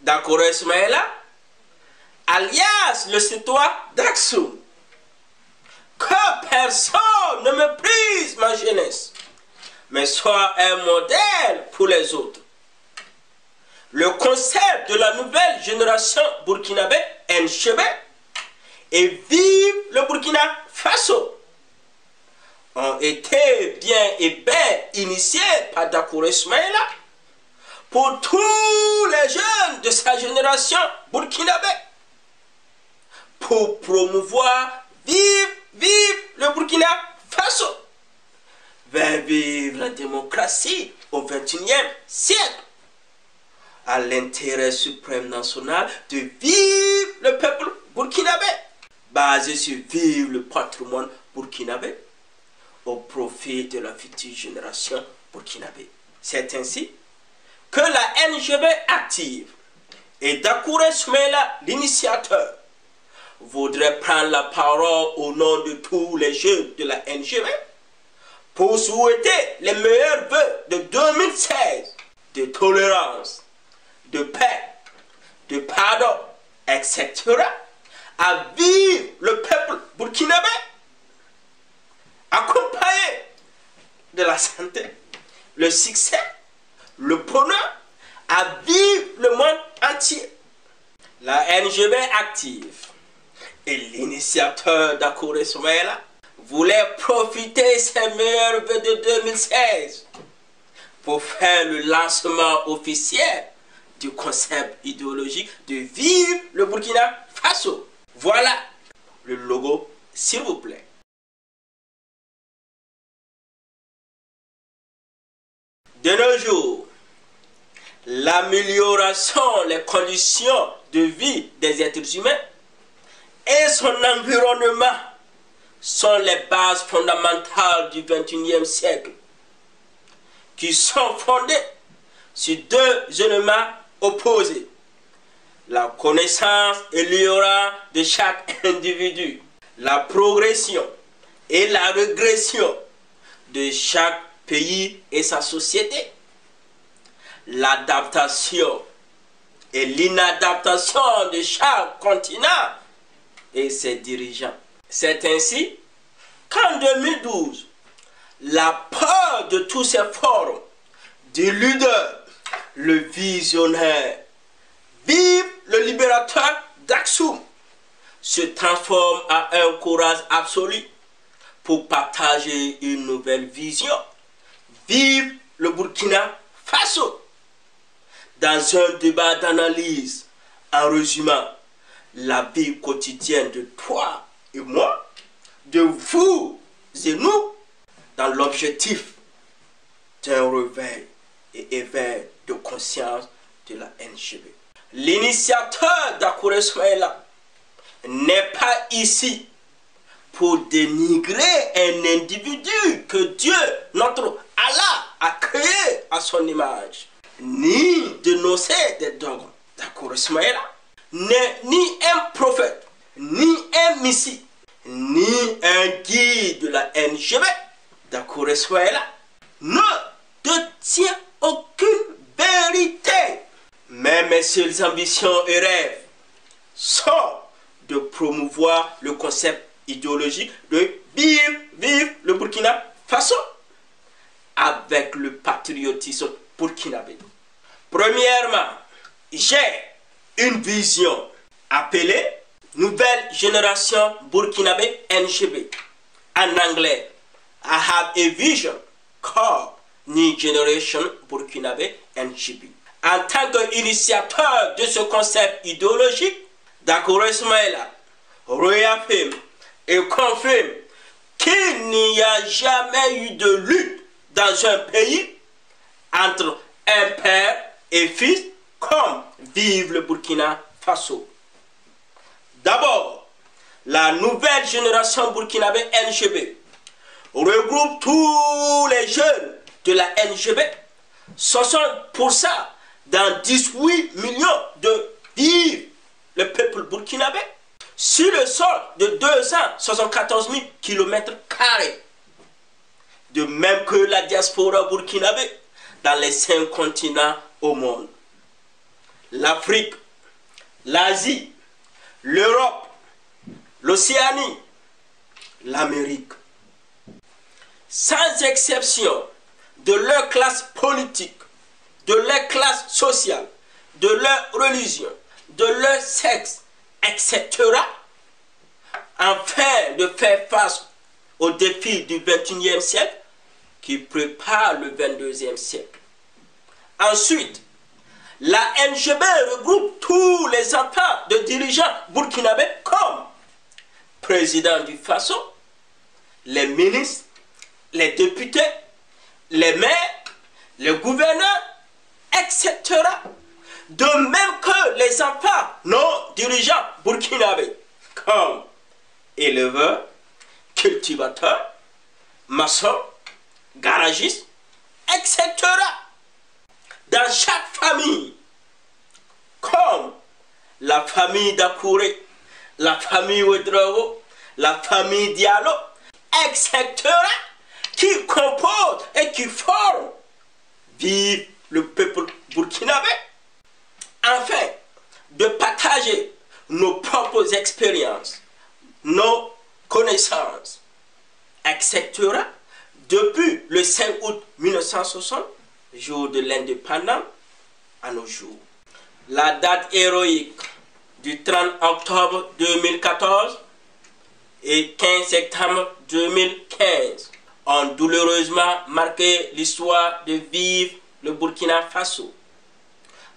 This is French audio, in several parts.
Dakoro Ismaïla, alias le citoyen d'Aksum. Que personne ne méprise ma jeunesse, mais soit un modèle pour les autres. Le concept de la nouvelle génération burkinabé NGB et vive le Burkina Faso ont été bien initiés par Dakoro Ismaïla pour tous les jeunes de sa génération burkinabé pour promouvoir vive le Burkina Faso, vers vivre la démocratie au XXIe siècle, à l'intérêt suprême national de vivre le peuple burkinabé, basé sur vivre le patrimoine burkinabé au profit de la future génération burkinabé. C'est ainsi que la NGB active et Dakoro Ismaïla, l'initiateur, voudrait prendre la parole au nom de tous les jeunes de la NGB pour souhaiter les meilleurs vœux de 2016 de tolérance, de paix, de pardon, etc. à vivre le peuple burkinabé, accompagné de la santé, le succès, le bonheur, à vivre le monde entier. La NGB active et l'initiateur Dakoro Ismaïla voulait profiter de ses meilleurs vœux de 2016 pour faire le lancement officiel du concept idéologique de vivre le Burkina Faso. Voilà le logo, s'il vous plaît. De nos jours, l'amélioration des conditions de vie des êtres humains et son environnement sont les bases fondamentales du XXIe siècle, qui sont fondées sur deux éléments opposés: la connaissance et l'ignorance de chaque individu, la progression et la régression de chaque pays et sa société, l'adaptation et l'inadaptation de chaque continent et ses dirigeants. C'est ainsi qu'en 2012, la peur de tous ces forums, du leader, le visionnaire, vive le libérateur d'Aksum, se transforme en un courage absolu pour partager une nouvelle vision. Vive le Burkina Faso. Dans un débat d'analyse, en résumant la vie quotidienne de toi et moi, de vous et nous, dans l'objectif d'un réveil et éveil de conscience de la NGB. L'initiateur Dakoro Ismaïla n'est pas ici pour dénigrer un individu que Dieu, notre Allah, a créé à son image, ni dénoncer des dogmes. Dakoro Ismaïla n'est ni un prophète, ni un messie, ni un guide de la NGB. Dakoro Ismaïla ne détient aucune vérité. Mais mes seules ambitions et rêves sont de promouvoir le concept idéologique de vive le Burkina Faso avec le patriotisme burkinabé. Premièrement, j'ai une vision appelée Nouvelle Génération Burkinabé NGB. En anglais, I have a vision called New Generation Burkinabé NGB. En tant qu'initiateur de ce concept idéologique, Dakoro Ismaïla réaffirme et confirme qu'il n'y a jamais eu de lutte dans un pays entre un père et fils comme vive le Burkina Faso. D'abord, la nouvelle génération burkinabé NGB regroupe tous les jeunes de la NGB, 60% dans 18 millions de vivre le peuple burkinabé, sur le sol de 274 000 km². De même que la diaspora burkinabé dans les 5 continents au monde. l'Afrique, l'Asie, l'Europe, l'Océanie, l'Amérique. Sans exception de leur classe politique, de leur classe sociale, de leur religion, de leur sexe, etc., afin de faire face aux défis du XXIe siècle qui préparent le XXIe siècle. Ensuite, la NGB regroupe tous les enfants de dirigeants burkinabés comme président du Faso, les ministres, les députés, les maires, les gouverneurs, etc. De même que les enfants non dirigeants burkinabés comme éleveurs, cultivateurs, maçons, garagistes, etc. Dans chaque famille, comme la famille Dakouré, la famille Ouedraogo, la famille Diallo, etc., qui composent et qui forment, vive le peuple burkinabé. Afin de partager nos propres expériences, nos connaissances, etc., depuis le 5 août 1960, jour de l'indépendance, à nos jours. La date héroïque du 30 octobre 2014 et 15 septembre 2015 ont douloureusement marqué l'histoire de vivre le Burkina Faso.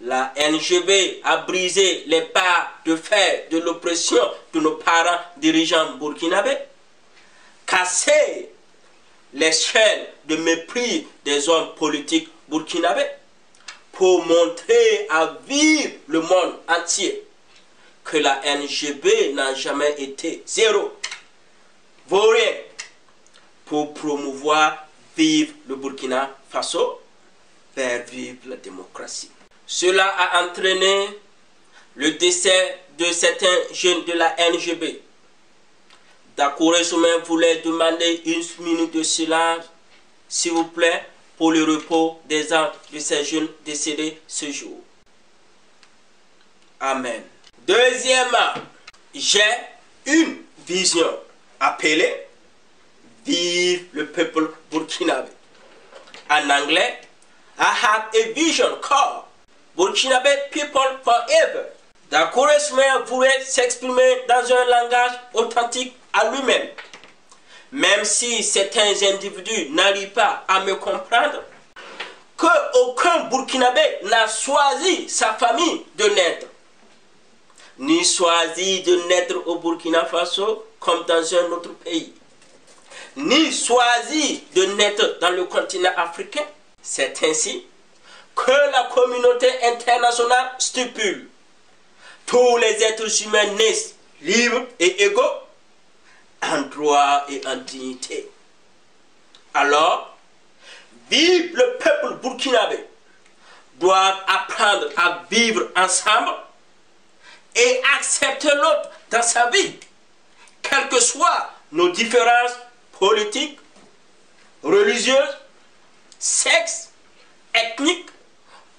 La NGB a brisé les barres de fer de l'oppression de nos parents dirigeants burkinabés, cassé les chaînes de mépris des hommes politiques burkinabés pour montrer à vivre le monde entier que la NGB n'a jamais été zéro, vaut rien, pour promouvoir vivre le Burkina Faso, faire vivre la démocratie. Cela a entraîné le décès de certains jeunes de la NGB. Dakouré Soumen voulait demander une minute de silence, s'il vous plaît, pour le repos des âmes de ces jeunes décédés ce jour. Amen. Deuxièmement, j'ai une vision appelée Vive le peuple burkinabé. En anglais, I have a vision called Burkinabé People Forever. Dakouré Soumen voulait s'exprimer dans un langage authentique à lui-même. Même si certains individus n'arrivent pas à me comprendre, qu'aucun Burkinabé n'a choisi sa famille de naître, ni choisi de naître au Burkina Faso comme dans un autre pays, ni choisi de naître dans le continent africain. C'est ainsi que la communauté internationale stipule: tous les êtres humains naissent libres et égaux en droit et en dignité. Alors, vive le peuple burkinabé doivent apprendre à vivre ensemble et accepter l'autre dans sa vie, quelles que soient nos différences politiques, religieuses, sexes, ethniques,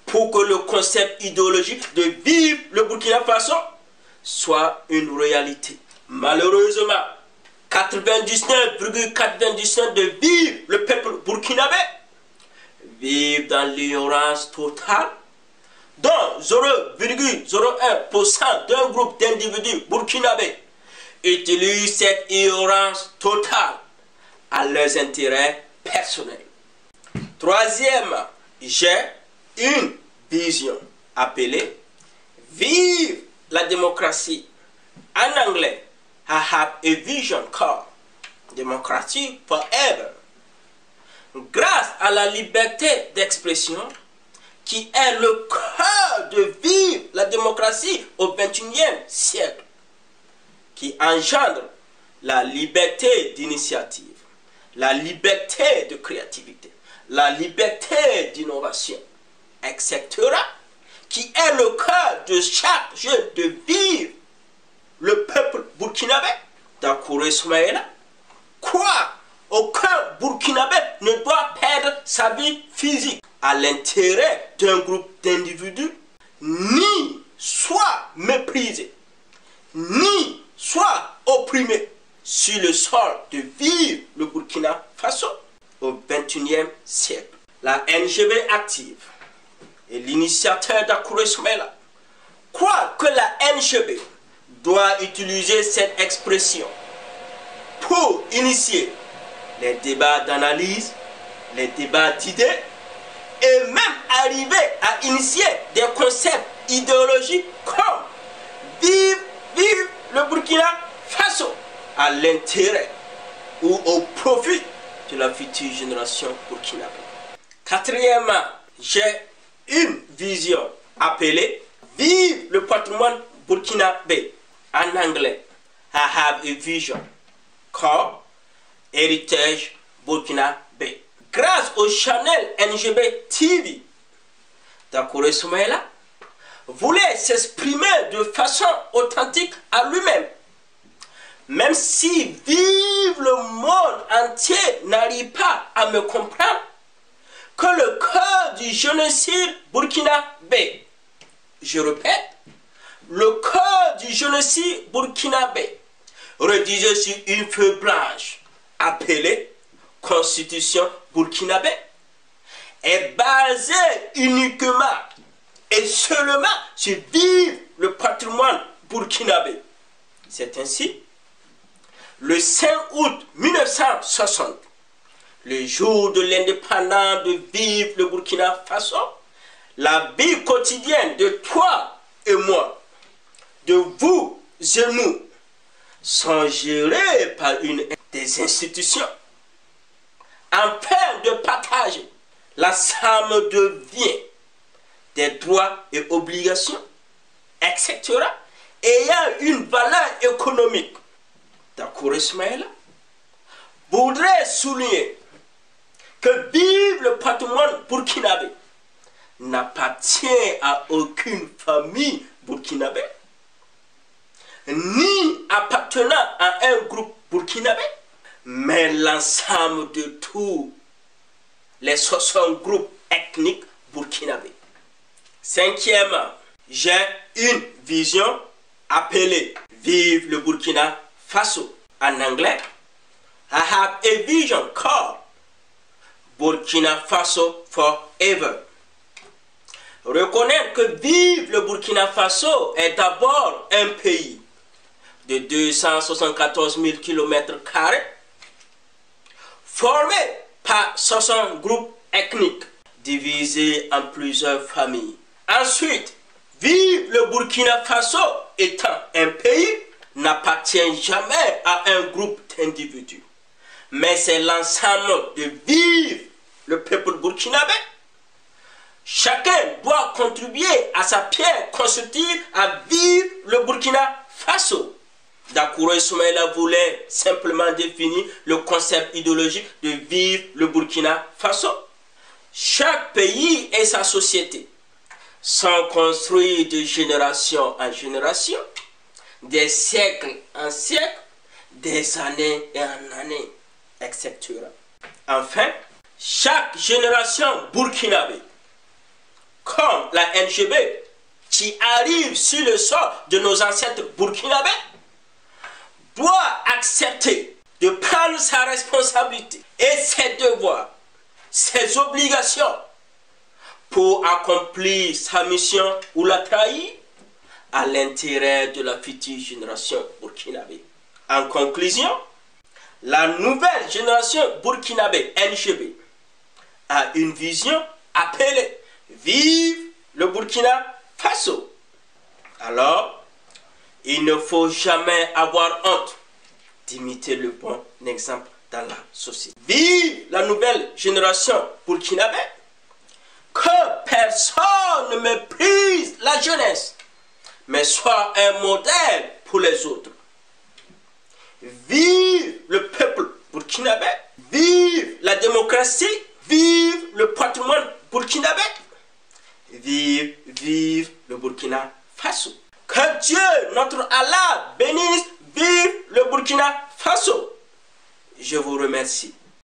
pour que le concept idéologique de vivre le Burkina Faso soit une réalité. Malheureusement, 99,99% de vivre le peuple burkinabé vivent dans l'ignorance totale, dont 0,01% d'un groupe d'individus burkinabés utilisent cette ignorance totale à leurs intérêts personnels. Troisièmement, j'ai une vision appelée Vive la démocratie. En anglais, I have a vision called Democracy Forever. Grâce à la liberté d'expression, qui est le cœur de vivre la démocratie au XXIe siècle, qui engendre la liberté d'initiative, la liberté de créativité, la liberté d'innovation, etc., qui est le cœur de chaque jeune de vivre le peuple burkinabé. Dakouré Soumaïla, quoi? Aucun burkinabé ne doit perdre sa vie physique à l'intérêt d'un groupe d'individus ni soit méprisé, ni soit opprimé sur le sol de vivre le Burkina Faso au XXIe siècle. La NGB active et l'initiateur d'Akouré Soumaïla croient que la NGB doit utiliser cette expression pour initier les débats d'analyse, les débats d'idées et même arriver à initier des concepts idéologiques comme vive le Burkina Faso à l'intérêt ou au profit de la future génération burkinabé. Quatrièmement, j'ai une vision appelée vive le patrimoine burkinabé. En anglais, I have a vision called Heritage Burkinabé. Grâce au channel NGB TV, d'Akouré Soumaïla voulait s'exprimer de façon authentique à lui-même. Même si vive le monde entier n'arrive pas à me comprendre, que le cœur du génocide burkinabé, je répète, le cœur du génocide burkinabé, rédigé sur une feuille blanche appelée Constitution burkinabé, est basé uniquement et seulement sur vivre le patrimoine burkinabé. C'est ainsi, le 5 août 1960, le jour de l'indépendance de vivre le Burkina Faso, la vie quotidienne de toi et moi, de vous et nous, sont gérées par une des institutions afin de partager la somme de biens, des droits et obligations, etc., ayant une valeur économique. D'Akouré Soumaïla voudrait souligner que vivre le patrimoine burkinabé n'appartient à aucune famille burkinabé, ni appartenant à un groupe burkinabé, mais l'ensemble de tous les 60 groupes ethniques burkinabés. Cinquièmement, j'ai une vision appelée Vive le Burkina Faso. En anglais, I have a vision called Burkina Faso Forever. Reconnaître que Vive le Burkina Faso est d'abord un pays de 274 000 km², formé par 60 groupes ethniques divisés en plusieurs familles. Ensuite, Vive le Burkina Faso étant un pays n'appartient jamais à un groupe d'individus, mais c'est l'ensemble de Vive le peuple burkinabé. Chacun doit contribuer à sa pierre constructive à Vive le Burkina Faso. D'Akouré Soumaïla voulait simplement définir le concept idéologique de Vive le Burkina Faso. Chaque pays et sa société sont construits de génération en génération, des siècles en siècles, des années et en années, etc. Enfin, chaque génération burkinabé, comme la NGB, qui arrive sur le sol de nos ancêtres burkinabés, doit accepter de prendre sa responsabilité et ses devoirs, ses obligations pour accomplir sa mission ou la trahir à l'intérêt de la future génération burkinabé. En conclusion, la nouvelle génération burkinabé NGB a une vision appelée Vive le Burkina Faso. Alors, il ne faut jamais avoir honte d'imiter le bon exemple dans la société. Vive la nouvelle génération burkinabé. Que personne ne méprise la jeunesse, mais soit un modèle pour les autres. Vive le peuple burkinabé. Vive la démocratie. Vive le patrimoine burkinabé. Vive le Burkina Faso. Que Dieu, notre Allah, bénisse, vive le Burkina Faso. Je vous remercie.